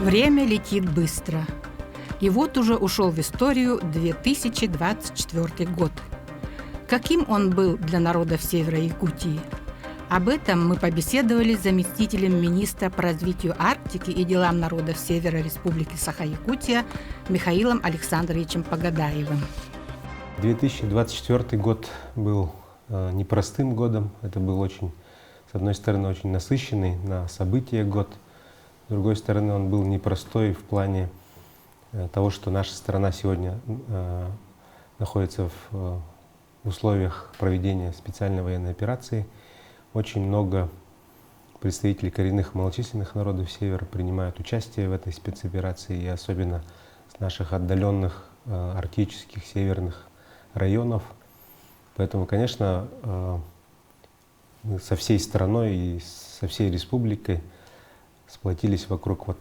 Время летит быстро. И вот уже ушел в историю 2024 год. Каким он был для народов Севера Якутии? Об этом мы побеседовали с заместителем министра по развитию Арктики и делам народов Севера Республики Саха-Якутия Михаилом Александровичем Погадаевым. 2024 год был непростым годом. Это был очень, с одной стороны, очень насыщенный на события год. С другой стороны, он был непростой в плане того, что наша страна сегодня находится в условиях проведения специальной военной операции. Очень много представителей коренных малочисленных народов Севера принимают участие в этой спецоперации, и особенно с наших отдаленных арктических северных районов. Поэтому, конечно, мы со всей страной и со всей республикой сплотились вокруг вот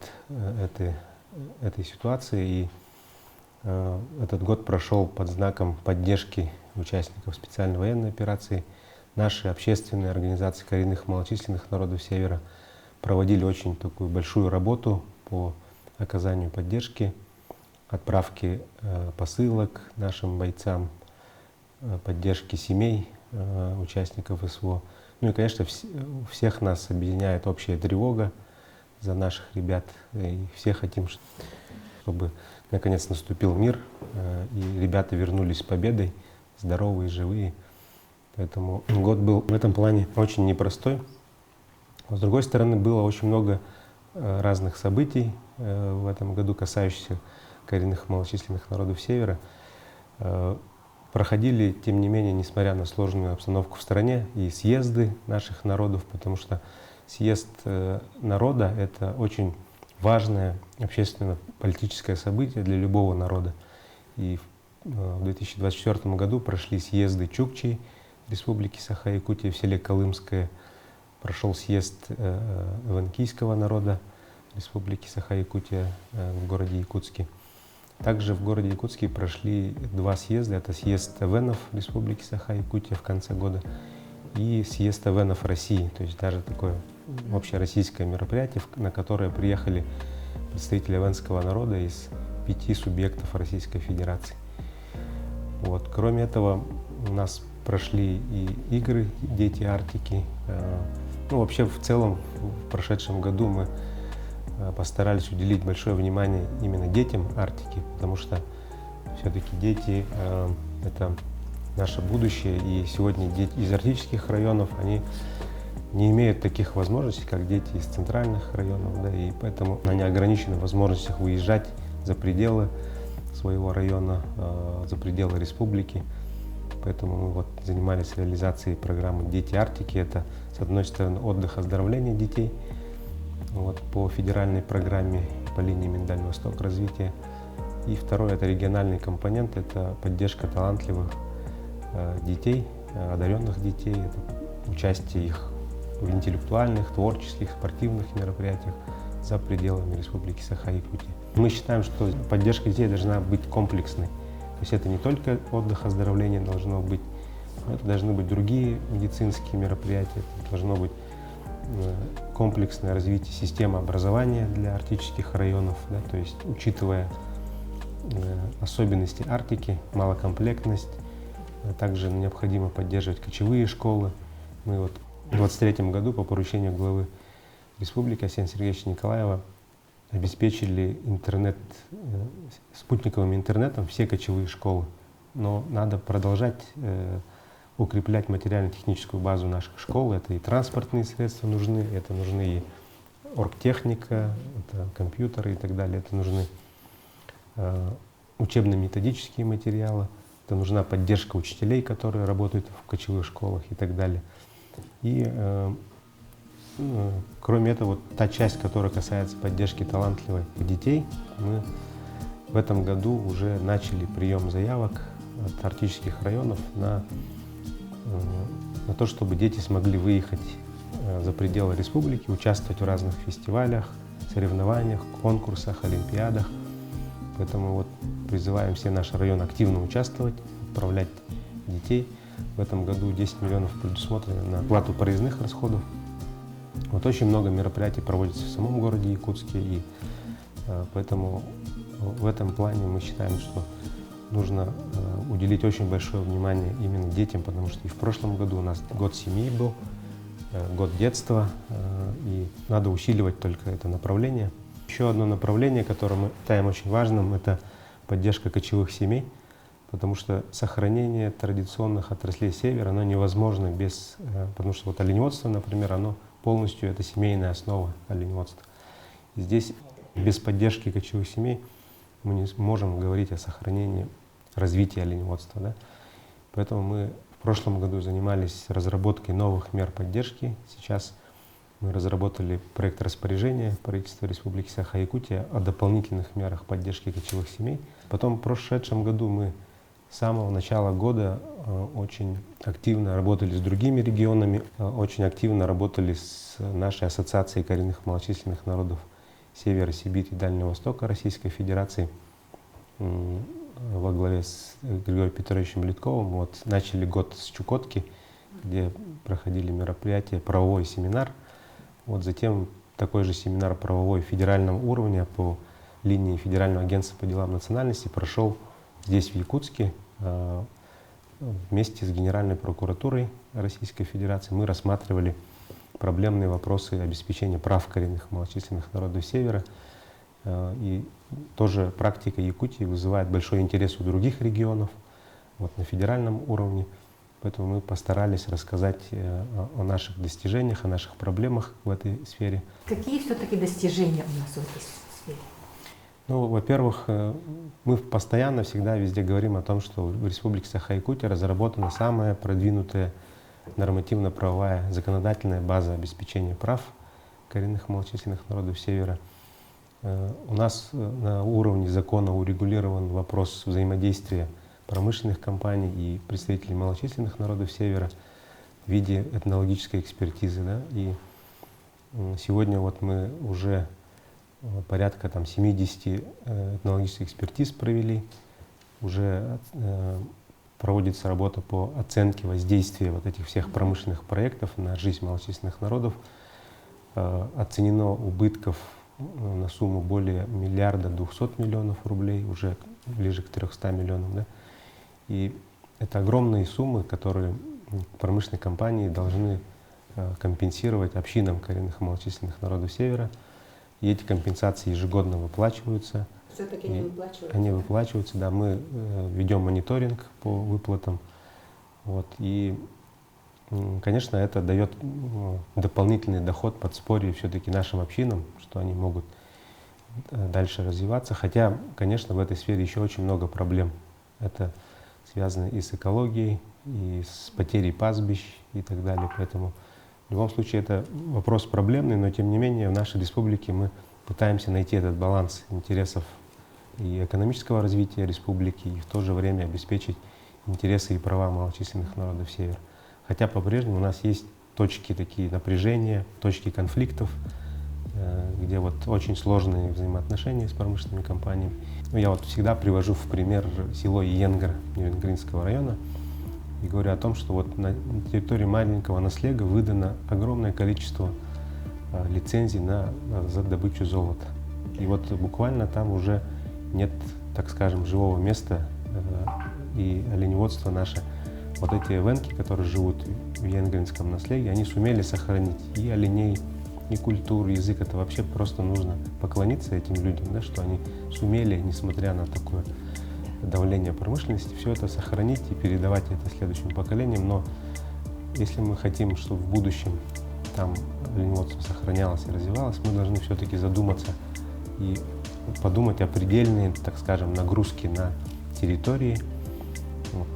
этой ситуации, и этот год прошел под знаком поддержки участников специальной военной операции. Наши общественные организации коренных малочисленных народов Севера проводили очень такую большую работу по оказанию поддержки, отправке посылок нашим бойцам, поддержки семей участников СВО. Ну и, конечно, всех нас объединяет общая тревога за наших ребят. И все хотим, чтобы наконец наступил мир, и ребята вернулись с победой, здоровые, живые. Поэтому год был в этом плане очень непростой. С другой стороны, было очень много разных событий в этом году, касающихся коренных малочисленных народов Севера. Проходили, тем не менее, несмотря на сложную обстановку в стране, и съезды наших народов, потому что съезд народа — это очень важное общественно-политическое событие для любого народа. И в 2024 году прошли съезды Чукчи Республики Саха-Якутия в селе Колымское, прошел съезд эвенкийского народа Республики Саха-Якутия в городе Якутске. Также в городе Якутске прошли два съезда. Это съезд эвенов Республики Саха-Якутия в конце года и съезд эвенов России. То есть даже такое общероссийское мероприятие, на которое приехали представители эвенского народа из 5 субъектов Российской Федерации. Вот. Кроме этого, у нас прошли и игры «Дети Арктики». Ну, вообще, в целом, в прошедшем году мы постарались уделить большое внимание именно детям Арктики, потому что все-таки дети — это наше будущее, и сегодня дети из арктических районов, они не имеют таких возможностей, как дети из центральных районов, да, и поэтому они ограничены в возможностях выезжать за пределы своего района, за пределы республики. Поэтому мы вот занимались реализацией программы «Дети Арктики». Это, с одной стороны, отдых, оздоровление детей вот, по федеральной программе по линии Миндаль-Восток развития. И второе — это региональный компонент, это поддержка талантливых детей, одаренных детей, это участие их в интеллектуальных, творческих, спортивных мероприятиях за пределами Республики Саха-Якутия. Мы считаем, что поддержка детей должна быть комплексной. То есть это не только отдых, оздоровление должно быть, это должны быть другие медицинские мероприятия, это должно быть комплексное развитие системы образования для арктических районов, да, то есть учитывая особенности Арктики, малокомплектность, также необходимо поддерживать кочевые школы. Мы вот в 2023 году по поручению главы республики Арсения Сергеевича Николаева обеспечили спутниковым интернетом все кочевые школы. Но надо продолжать укреплять материально-техническую базу наших школ. Это и транспортные средства нужны, это нужны и оргтехника, это компьютеры и так далее, это нужны учебно-методические материалы, это нужна поддержка учителей, которые работают в кочевых школах и так далее. И кроме этого, вот та часть, которая касается поддержки талантливых детей, мы в этом году уже начали прием заявок от арктических районов на то, чтобы дети смогли выехать за пределы республики, участвовать в разных фестивалях, соревнованиях, конкурсах, олимпиадах. Поэтому вот призываем все наши районы активно участвовать, отправлять детей. В этом году 10 миллионов предусмотрено на оплату проездных расходов. Вот очень много мероприятий проводится в самом городе Якутске, и Поэтому в этом плане мы считаем, что нужно уделить очень большое внимание именно детям, потому что и в прошлом году у нас год семьи был, год детства, и надо усиливать только это направление. Еще одно направление, которое мы считаем очень важным, это поддержка кочевых семей, потому что сохранение традиционных отраслей Севера, оно невозможно без, потому что вот оленеводство, например, оно полностью это семейная основа оленеводства. И здесь без поддержки кочевых семей мы не можем говорить о сохранении развития оленеводства. Да? Поэтому мы в прошлом году занимались разработкой новых мер поддержки. Сейчас мы разработали проект распоряжения правительства Республики Саха-Якутия о дополнительных мерах поддержки кочевых семей. Потом в прошедшем году мы с самого начала года очень активно работали с другими регионами, очень активно работали с нашей ассоциацией коренных малочисленных народов Севера, Сибири и Дальнего Востока Российской Федерации во главе с Григорием Петровичем Литковым. Вот, начали год с Чукотки, где проходили мероприятия, правовой семинар. Вот, затем такой же семинар правовой федерального уровня по линии Федерального агентства по делам национальности прошел здесь, в Якутске, вместе с Генеральной прокуратурой Российской Федерации. Мы рассматривали проблемные вопросы обеспечения прав коренных малочисленных народов Севера. И тоже практика Якутии вызывает большой интерес у других регионов, вот, на федеральном уровне. Поэтому мы постарались рассказать о наших достижениях, о наших проблемах в этой сфере. Какие все-таки достижения у нас в этой сфере? Ну, во-первых, мы постоянно всегда везде говорим о том, что в Республике Саха-Якутия разработана самая продвинутая нормативно-правовая законодательная база обеспечения прав коренных малочисленных народов Севера. У нас на уровне закона урегулирован вопрос взаимодействия промышленных компаний и представителей малочисленных народов Севера в виде этнологической экспертизы. Да? И сегодня вот мы уже порядка 70 этнологических экспертиз провели, уже проводится работа по оценке воздействия вот этих всех промышленных проектов на жизнь малочисленных народов. Оценено убытков на сумму более 1 200 000 000 рублей, уже ближе к 300 миллионам. Да? И это огромные суммы, которые промышленные компании должны компенсировать общинам коренных малочисленных народов Севера. И эти компенсации ежегодно выплачиваются. Все-таки не выплачиваются? Они выплачиваются, да. Мы ведем мониторинг по выплатам. Вот. И, конечно, это дает дополнительный доход, подспорье все-таки нашим общинам, что они могут дальше развиваться. Хотя, конечно, в этой сфере еще очень много проблем. Это связано и с экологией, и с потерей пастбищ и так далее. Поэтому в любом случае это вопрос проблемный, но тем не менее в нашей республике мы пытаемся найти этот баланс интересов и экономического развития республики, и в то же время обеспечить интересы и права малочисленных народов Севера. Хотя по-прежнему у нас есть точки такие напряжения, точки конфликтов, где вот очень сложные взаимоотношения с промышленными компаниями. Я вот всегда привожу в пример село Иенгар Невенгринского района и говорю о том, что вот на территории маленького наслега выдано огромное количество лицензий на добычу золота. И вот буквально там уже нет, так скажем, живого места, и оленеводство наше. Вот эти эвенки, которые живут в Иенгринском наследии, они сумели сохранить и оленей, и культуру, язык. Это вообще просто нужно поклониться этим людям, да, что они сумели, несмотря на такое давление промышленности, все это сохранить и передавать это следующим поколениям. Но если мы хотим, чтобы в будущем там оленеводство сохранялось и развивалось, мы должны все-таки задуматься и подумать о предельной, так скажем, нагрузке на территории,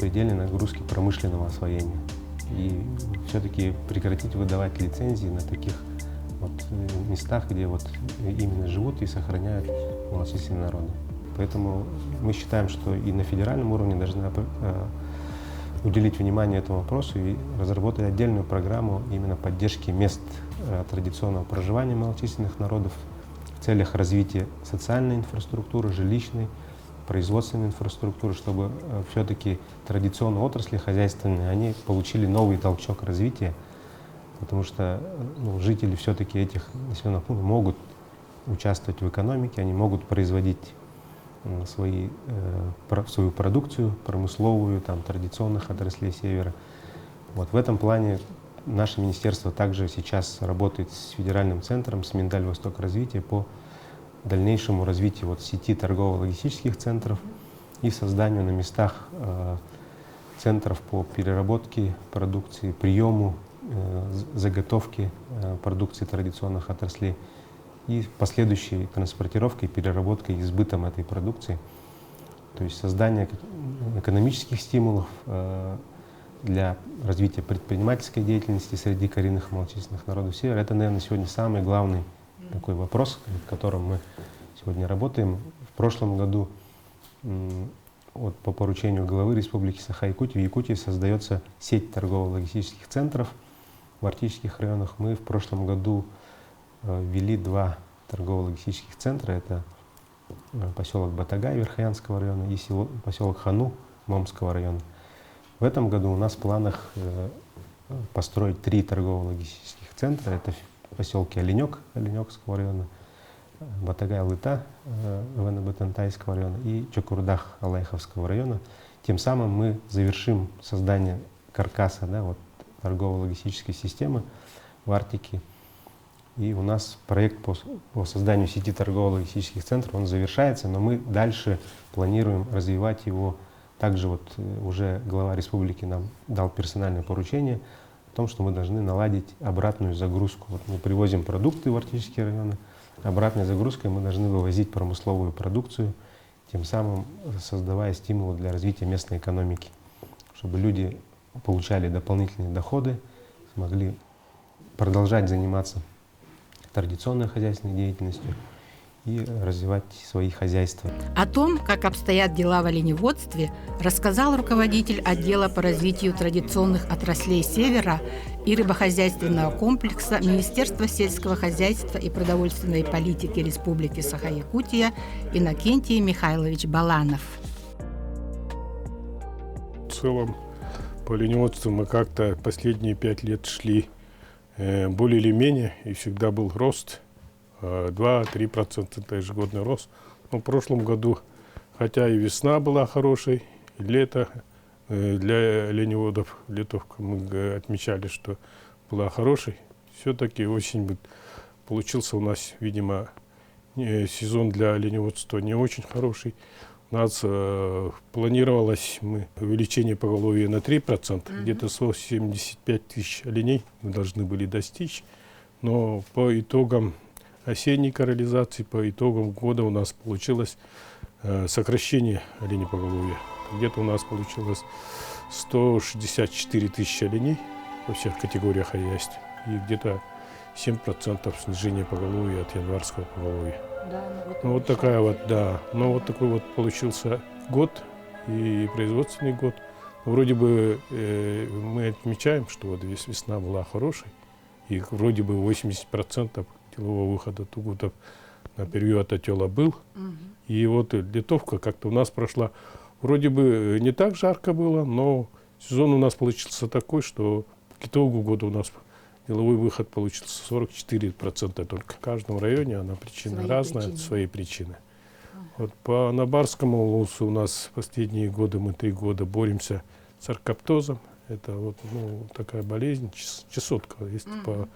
предельной нагрузке промышленного освоения. И все-таки прекратить выдавать лицензии на таких вот местах, где вот именно живут и сохраняют малочисленные народы. Поэтому мы считаем, что и на федеральном уровне должны уделить внимание этому вопросу и разработать отдельную программу именно поддержки мест традиционного проживания малочисленных народов в целях развития социальной инфраструктуры, жилищной, производственной инфраструктуры, чтобы все-таки традиционные отрасли хозяйственные, они получили новый толчок развития, потому что жители все-таки этих населенных пунктов могут участвовать в экономике, они могут производить свою продукцию промысловую, там, традиционных отраслей севера. Вот в этом плане наше министерство также сейчас работает с федеральным центром, с Миндаль-Восток развития по дальнейшему развитию вот сети торгово-логистических центров и созданию на местах центров по переработке продукции, приему, заготовке продукции традиционных отраслей и последующей транспортировкой, переработкой и сбытом этой продукции. То есть создание экономических стимулов для развития предпринимательской деятельности среди коренных малочисленных народов Севера. Это, наверное, сегодня самый главный такой вопрос, над которым мы сегодня работаем. В прошлом году вот, по поручению главы Республики Саха-Якутия в Якутии создается сеть торгово-логистических центров в арктических районах. Мы в прошлом году ввели 2 торгово-логистических центра. Это поселок Батагай Верхоянского района и поселок Хану Момского района. В этом году у нас в планах построить 3 торгово-логистических центра. Это в поселке Оленек Оленекского района, Батагай-Лыта Венебатантайского района и Чокурдах Алайховского района. Тем самым мы завершим создание каркаса, да, вот, торгово-логистической системы в Арктике. И у нас проект по созданию сети торгово-логистических центров, он завершается, но мы дальше планируем развивать его. Также вот уже глава республики нам дал персональное поручение о том, что мы должны наладить обратную загрузку. Вот мы привозим продукты в арктические районы, обратной загрузкой мы должны вывозить промысловую продукцию, тем самым создавая стимулы для развития местной экономики, чтобы люди получали дополнительные доходы, смогли продолжать заниматься традиционной хозяйственной деятельностью и развивать свои хозяйства. О том, как обстоят дела в оленеводстве, рассказал руководитель отдела по развитию традиционных отраслей Севера и рыбохозяйственного комплекса Министерства сельского хозяйства и продовольственной политики Республики Саха-Якутия Иннокентий Михайлович Баланов. В целом, по оленеводству мы как-то последние 5 лет шли более или менее, и всегда был рост. 2-3% это ежегодный рост. Но в прошлом году, хотя и весна была хорошей, и лето для оленеводов, летовка мы отмечали, что была хорошей, все-таки осень получился у нас, видимо, сезон для оленеводства не очень хороший. У нас планировалось увеличение поголовья на 3%, где-то 175 тысяч оленей мы должны были достичь, но по итогам осенней королизации, по итогам года у нас получилось сокращение оленепоголовья. Где-то у нас получилось 164 тысячи оленей во всех категориях хозяйств и где-то 7% снижения поголовья от январского поголовья. Да, ну, вот такая вот, да. Но вот такой вот получился год и производственный год. Вроде бы мы отмечаем, что вот весна была хорошей, и вроде бы 80% делового выхода тугутов на период отела был. И вот летовка как-то у нас прошла. Вроде бы не так жарко было, но сезон у нас получился такой, что к итогу года у нас деловой выход получился 44% только. В каждом районе она причина разная, свои причины. Вот по Набарскому лосу у нас последние годы, мы 3 года боремся с аркоптозом. Это вот, такая болезнь, чесотка, есть по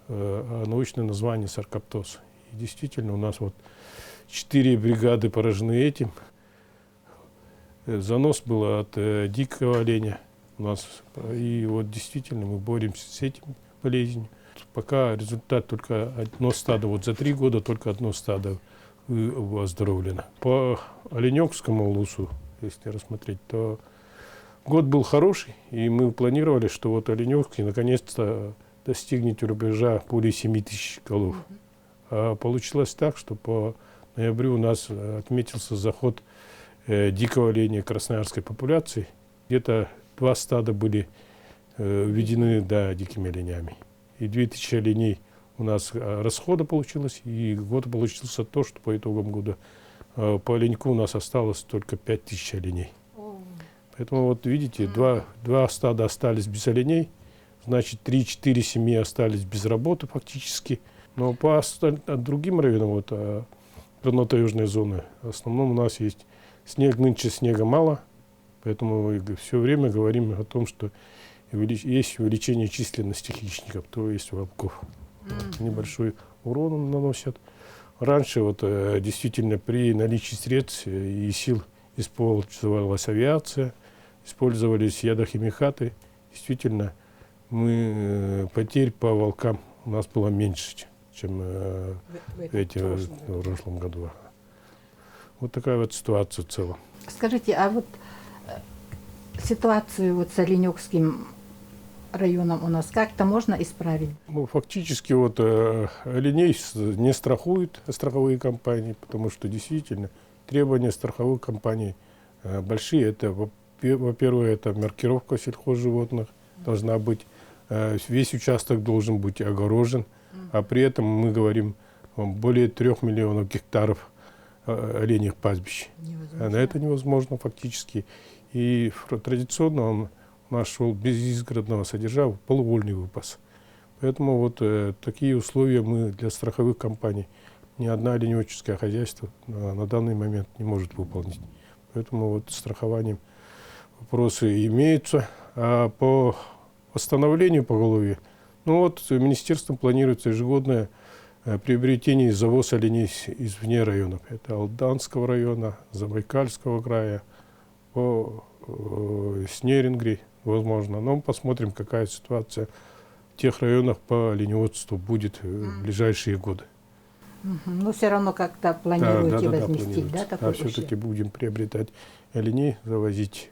научное название саркоптоз. И действительно у нас вот 4 бригады поражены этим. Занос был от дикого оленя у нас. И вот действительно мы боремся с этим болезнью. Пока результат только одно стадо, вот за 3 года только одно стадо оздоровлено. По Оленекскому лусу, если рассмотреть, то год был хороший, и мы планировали, что вот Оленевский наконец-то достигнет рубежа более 7 тысяч голов. А получилось так, что по ноябрю у нас отметился заход дикого оленя красноярской популяции. Где-то 2 стада были введены дикими оленями. И 2000 оленей у нас расхода получилось, и год получился то, что по итогам года по оленьку у нас осталось только 5000 оленей. Поэтому вот видите, 2 стада остались без оленей, значит 3-4 семьи остались без работы фактически. Но по другим районам, вот, природно-таежной зоны, в основном у нас есть снег, нынче снега мало, поэтому все время говорим о том, что есть увеличение численности хищников, то есть волков. Небольшой урон наносят. Раньше вот, действительно при наличии средств и сил использовалась авиация, использовались ядохимикаты. Действительно, потерь по волкам у нас было меньше, чем в прошлом году. Вот такая вот ситуация в целом. Скажите, а вот ситуацию вот с Оленёкским районом у нас как-то можно исправить? Ну, фактически вот оленей не страхуют страховые компании, потому что действительно требования страховых компаний большие. Это, во-первых, это маркировка сельхозживотных должна быть, весь участок должен быть огорожен, а при этом мы говорим более 3 миллионов гектаров оленьих пастбищ. А это невозможно фактически. И традиционно у нас шел без изгородного содержания полувольный выпас. Поэтому вот такие условия мы для страховых компаний ни одно оленеводческое хозяйство на данный момент не может выполнить. Поэтому вот страхованием вопросы имеются. А по восстановлению поголовья, ну вот министерством планируется ежегодное приобретение и завоз оленей извне районов. Это Алданского района, Забайкальского края, по Снерингри, возможно. Но посмотрим, какая ситуация в тех районах по оленеводству будет в ближайшие годы. Но все равно как-то планируете возместить, да, такой ущерб? Все-таки будем приобретать оленей, завозить.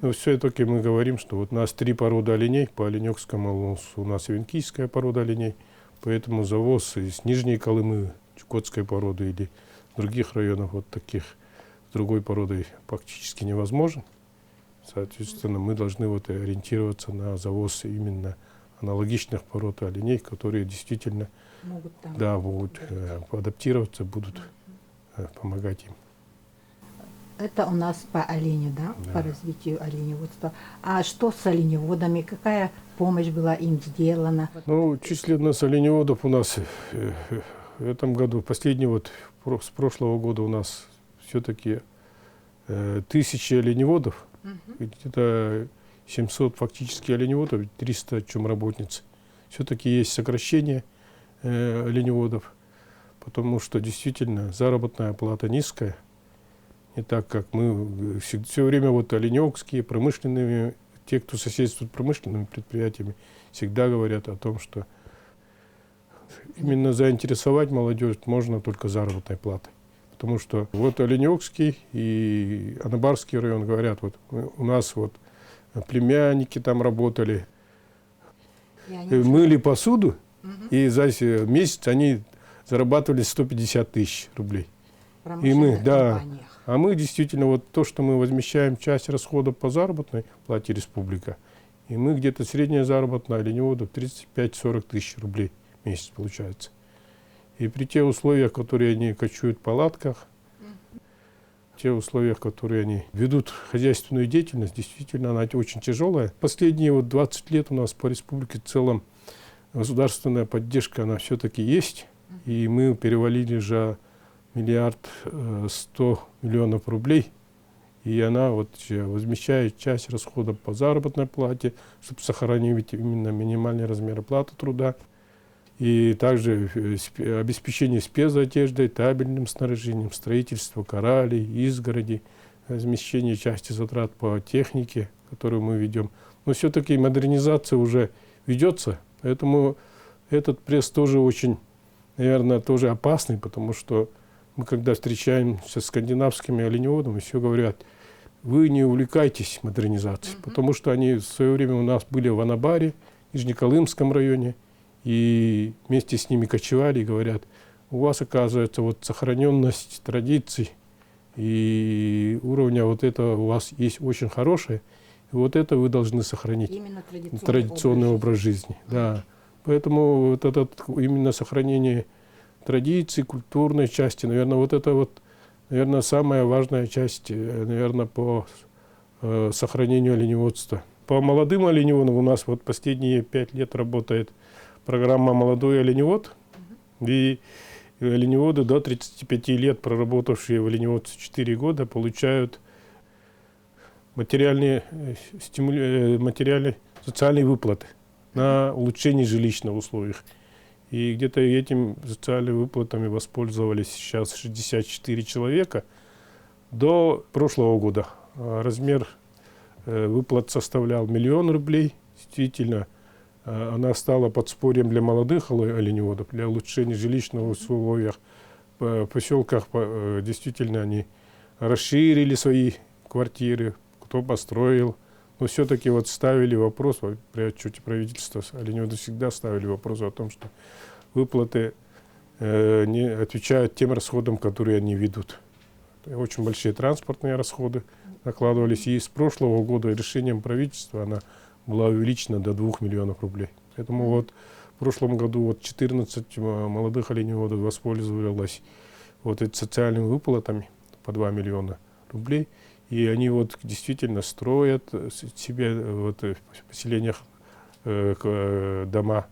Но все-таки мы говорим, что вот у нас 3 породы оленей, по Оленёкскому у нас венкийская порода оленей, поэтому завоз из Нижней Колымы, чукотской породы или других районов вот таких с другой породой практически невозможен. Соответственно, мы должны вот ориентироваться на завоз именно аналогичных пород оленей, которые действительно могут адаптироваться, будут помогать им. Это у нас по оленю, да, по развитию оленеводства. А что с оленеводами? Какая помощь была им сделана? Ну, численность оленеводов у нас в этом году, последний вот с прошлого года у нас все-таки 1000 оленеводов, где-то 700 фактически оленеводов, 300 чумработниц. Все-таки есть сокращение оленеводов, потому что действительно заработная плата низкая. Не так, как мы все время вот оленёкские, промышленные, те, кто соседствует с промышленными предприятиями, всегда говорят о том, что именно заинтересовать молодежь можно только заработной платой. Потому что вот Оленёкский и Анабарский район говорят, вот у нас вот племянники там работали, мыли посуду, и за месяц они зарабатывали 150 тысяч рублей. И мы, а мы действительно, вот то, что мы возмещаем часть расходов по заработной плате республика, и мы где-то средняя заработная оленеводов 35-40 тысяч рублей в месяц получается. И при тех условиях, которые они кочуют в палатках, те условия, которые они ведут хозяйственную деятельность, действительно, она очень тяжелая. Последние вот 20 лет у нас по республике в целом государственная поддержка, она все-таки есть, и мы перевалили же 1 100 000 000 рублей, и она вот возмещает часть расходов по заработной плате, чтобы сохранить именно минимальный размер оплаты труда, и также обеспечение спецодеждой, табельным снаряжением, строительство коралей, изгородей, возмещение части затрат по технике, которую мы ведем. Но все-таки модернизация уже ведется, поэтому этот пресс тоже очень, наверное, тоже опасный, потому что мы, когда встречаемся с скандинавскими оленеводами, все говорят, вы не увлекайтесь модернизацией, потому что они в свое время у нас были в Анабаре, Нижнеколымском районе, и вместе с ними кочевали и говорят, у вас, оказывается, вот сохраненность традиций и уровня вот этого у вас есть очень хорошее, и вот это вы должны сохранить. Именно традиционный образ жизни. Да. Поэтому вот этот именно сохранение традиций, культурной части, наверное, вот это вот, наверное, самая важная часть, наверное, по сохранению оленеводства. По молодым оленеводам у нас вот последние 5 лет работает программа «Молодой оленевод». И оленеводы до 35 лет, проработавшие в оленеводстве 4 года, получают материальные социальные выплаты на улучшение жилищных условий. И где-то этим социальными выплатами воспользовались сейчас 64 человека. До прошлого года размер выплат составлял 1 000 000 рублей. Действительно, она стала подспорьем для молодых оленеводов, для улучшения жилищных условий. В поселках действительно они расширили свои квартиры, кто построил. Но все-таки вот ставили вопрос, при отчете правительства оленеводы всегда ставили вопрос о том, что выплаты не отвечают тем расходам, которые они ведут. Очень большие транспортные расходы накладывались. И с прошлого года решением правительства она была увеличена до 2 миллионов рублей. Поэтому вот в прошлом году вот 14 молодых оленеводов воспользовалось вот этими социальными выплатами по 2 миллиона рублей. И они вот действительно строят себе вот в поселениях дома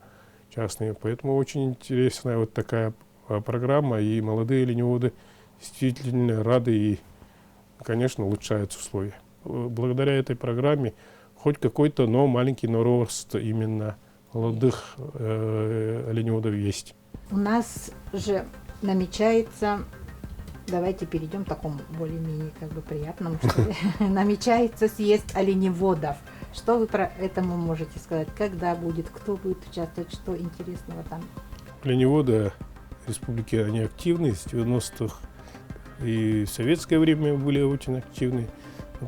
частные. Поэтому очень интересная вот такая программа. И молодые оленеводы действительно рады и, конечно, улучшаются условия. Благодаря этой программе хоть какой-то, но маленький рост именно молодых оленеводов есть. У нас же намечается, давайте перейдем к такому более-менее приятному, что ли. Намечается съезд оленеводов. Что вы про это можете сказать? Когда будет, кто будет участвовать, что интересного там? Оленеводы республики, они активны с 90-х. И в советское время были очень активны.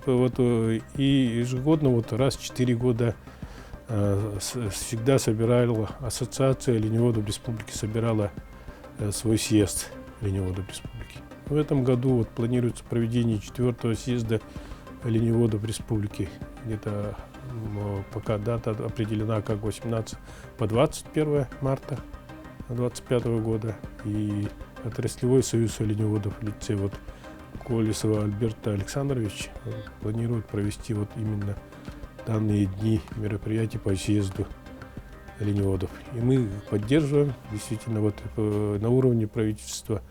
Вот, и ежегодно, вот раз в 4 года всегда собирала ассоциация оленеводов республики, собирала свой съезд оленеводов республики. В этом году вот планируется проведение 4-го съезда оленеводов республики. Где-то пока дата определена как 18 по 21 марта 2025 года. И отраслевой союз оленеводов в лице вот Колесова Альберта Александровича планирует провести вот именно данные дни мероприятий по съезду оленеводов. И мы поддерживаем, действительно, вот на уровне правительства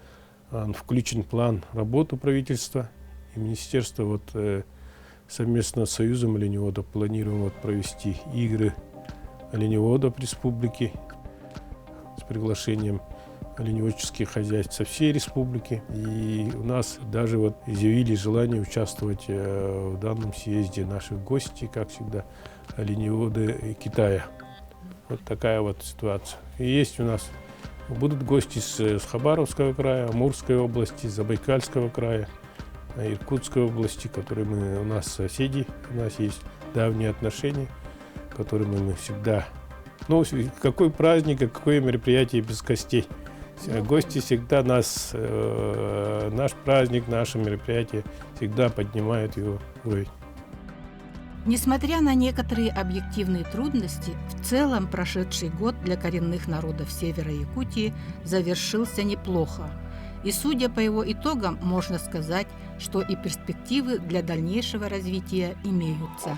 включен план работы правительства и министерства. Вот совместно с Союзом оленеводов планируем вот провести игры оленеводов республики с приглашением оленеводческих хозяйств со всей республики. И у нас даже вот изъявили желание участвовать в данном съезде наши гости, как всегда, оленеводы Китая. Вот такая вот ситуация. И есть у нас, будут гости с Хабаровского края, Амурской области, Забайкальского края, Иркутской области, которые у нас соседи, у нас есть давние отношения, которыми мы всегда... Ну, какой праздник, какое мероприятие без гостей. Гости всегда наш праздник, наше мероприятие всегда поднимают его уровень. Несмотря на некоторые объективные трудности, в целом прошедший год для коренных народов севера Якутии завершился неплохо. И судя по его итогам, можно сказать, что и перспективы для дальнейшего развития имеются.